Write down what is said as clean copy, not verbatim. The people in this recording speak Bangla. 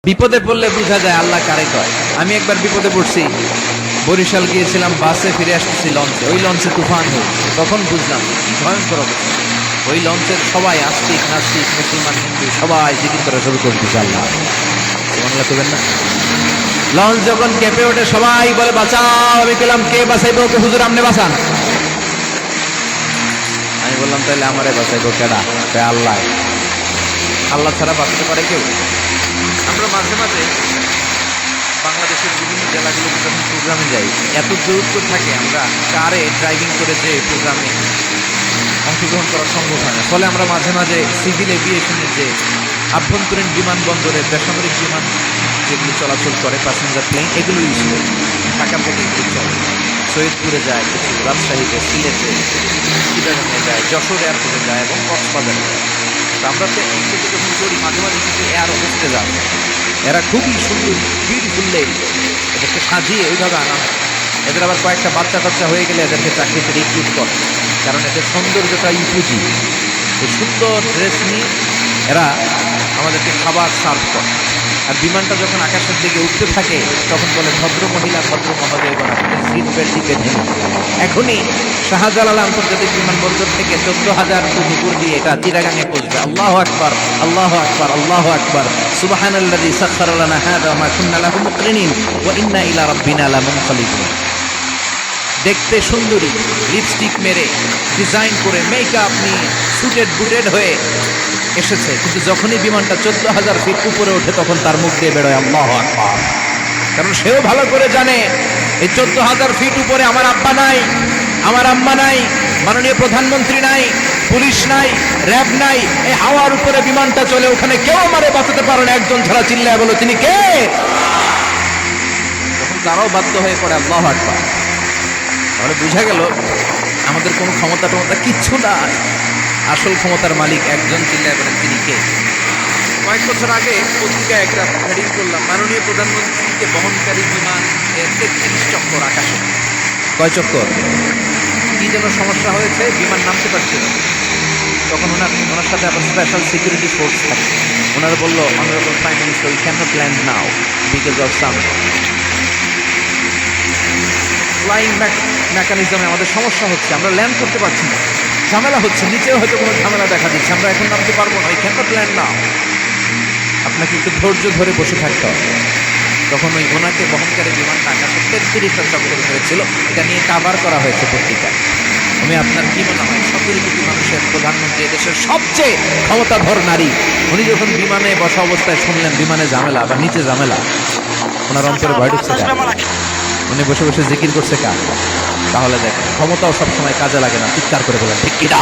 বিপদে পড়লে বোঝা যায় আল্লাহ কারে কয়। আমি একবার বিপদে পড়ছি, বরিশাল গিয়েছিলাম, বাসে ফিরে আসতেছি লঞ্চে, ওই লঞ্চে তুফান হয়েছে। তখন বুঝলাম কি ভয়ঙ্কর অবস্থা। ওই লঞ্চের সবাই আস্তিক নাস্তিক মুসলমান হিন্দু সবাই জিকির করা শুরু করে দিচ্ছে আল্লাহ সুবহানাল্লাহ করবেন না। লঞ্চ যখন কেঁপে ওঠে সবাই বলে বাঁচাও। আমি বললাম কে বাঁচাইবো? ওকে হুজুর আপনি বাঁচান। আমি বললাম তাহলে আমারে বাঁচাইবো কেডা? আল্লাহ। আল্লাহ ছাড়া বাঁচতে পারে কেউ? আমরা মাঝে মাঝে বাংলাদেশের বিভিন্ন জেলাগুলোতে যখন প্রোগ্রামে যাই, এত দূরত্ব থাকে, আমরা কারে ড্রাইভিং করে যে প্রোগ্রামে অংশগ্রহণ করা সম্ভব হয় না। ফলে আমরা মাঝে মাঝে সিভিল এভিয়েশনের যে আভ্যন্তরীণ বিমানবন্দরের বেসামরিক বিমান যেগুলো চলাচল করে, প্যাসেঞ্জার প্লেন, এগুলো ইউজ করি। ঢাকা থেকে এগুলো চলে, সৈয়দপুরে যায় কিছু, রাজশাহীতে, সিলেটে, চিটাগাংয়ে যায়, যশোর এয়ারপোর্টে যায় এবং কক্সবাজারে যায়। তো আমরা তো এগুলো যখন চড়ি মাঝে মাঝে কিছু এয়ার হোস্টেজ আছে, এরা খুবই সুন্দর বিউটিফুল লেডি, এদেরকে সাজিয়ে ওইভাবে আনা হয়। এদের আবার কয়েকটা বাচ্চা টাচ্চা হয়ে গেলে এদেরকে চাকরিতে রিক্রুট করে, কারণ এদের সৌন্দর্যটা ইপুজি। এই সুন্দর ড্রেস নিয়ে এরা আমাদেরকে খাবার সার্ভ করে। আর বিমানটা যখন আকাশের দিকে উঠতে থাকে তখন বলে ভদ্র মহিলা ভদ্র মহোদয়গণ আপনাদের সিট বেল্ট টিকে ধরুন। এখনই শাহজালাল আন্তর্জাতিক বিমানবন্দর থেকে 14,000 ফুট উপর দিয়ে এটা চিটাগাঙে পৌঁছবে। আল্লাহু আকবার, আল্লাহু আকবার, আল্লাহু আকবার। সুবহানাল্লাযী সাখখারা লানা হাযা ওয়া মা কুন্না লাহু মুকরিনিন ওয়া ইন্না ইলা রাব্বিনা লামুনকালিবুন। দেখতে সুন্দরী, লিপস্টিক মেরে, ডিজাইন করে, মেকআপ নিয়ে, সুটেড বুটেড হয়ে এসেছে, কিন্তু যখনই বিমানটা 14,000 ফিট উপরে ওঠে তখন তার মুখ দিয়ে বেরোয় আল্লাহু আকবার। কারণ সেও ভালো করে জানে এই 14,000 ফিট উপরে আমার আব্বা নাই, আমার আম্মা নাই, মাননীয় প্রধানমন্ত্রী নাই, পুলিশ নাই, র্যাব নাই। এই হাওয়ার উপরে বিমানটা চলে, ওখানে কেউ আমারে বাঁচাতে পারে না, একজন ছাড়া। চিল্লায় বলো তিনি কে? তখন তারাও বাধ্য হয়ে পড়ে আল্লাহু আকবার। তাহলে বুঝা গেল আমাদের কোনো ক্ষমতা টমতা কিচ্ছু নাই, আসল ক্ষমতার মালিক একজন। চিল্লায় বলেন তিনি কে? কয়েক বছর আগে পত্রিকায় একটা হেডিং করলাম, মাননীয় প্রধানমন্ত্রীকে বহনকারী বিমান 33 চক্কর আকাশে। কয় চক্কর? কি যেন সমস্যা হয়েছে, বিমান নামতে পারছিল। তখন ওনার সাথে আবার স্পেশাল সিকিউরিটি ফোর্স থাকে। ওনারা বললো, honourable prime minister, we can not land now because of some flying মেকানিজমে আমাদের সমস্যা হচ্ছে, আমরা ল্যান্ড করতে পারছি না, ঝামেলা হচ্ছে, নিচেও হয়তো কোনো ঝামেলা দেখা দিচ্ছে, আমরা এখন নামতে পারবো না, উই ক্যান নট ল্যান্ড নাও। আপনাকে একটু ধৈর্য ধরে বসে থাকতে হবে। তখন ওই ওনাকে বহনকারী বিমানটা আকাশে 33টা চক্কর করেছিল। এটা নিয়ে কাভার করা হয়েছে পত্রিকায়। আমি আপনার কি মনে হয় 17 কোটি মানুষের প্রধানমন্ত্রী, দেশের সবচেয়ে ক্ষমতাধর নারী, উনি যখন বিমানে বসা অবস্থায় শুনলেন বিমানে ঝামেলা বা নিচে ঝামেলা, ওনার অন্তরে ভয় ঢুকছে কার? উনি বসে বসে জিকির করছে কার? তাহলে দেখেন ক্ষমতাও সবসময় কাজে লাগে না। চিৎকার করে বলেন ঠিক কিনা?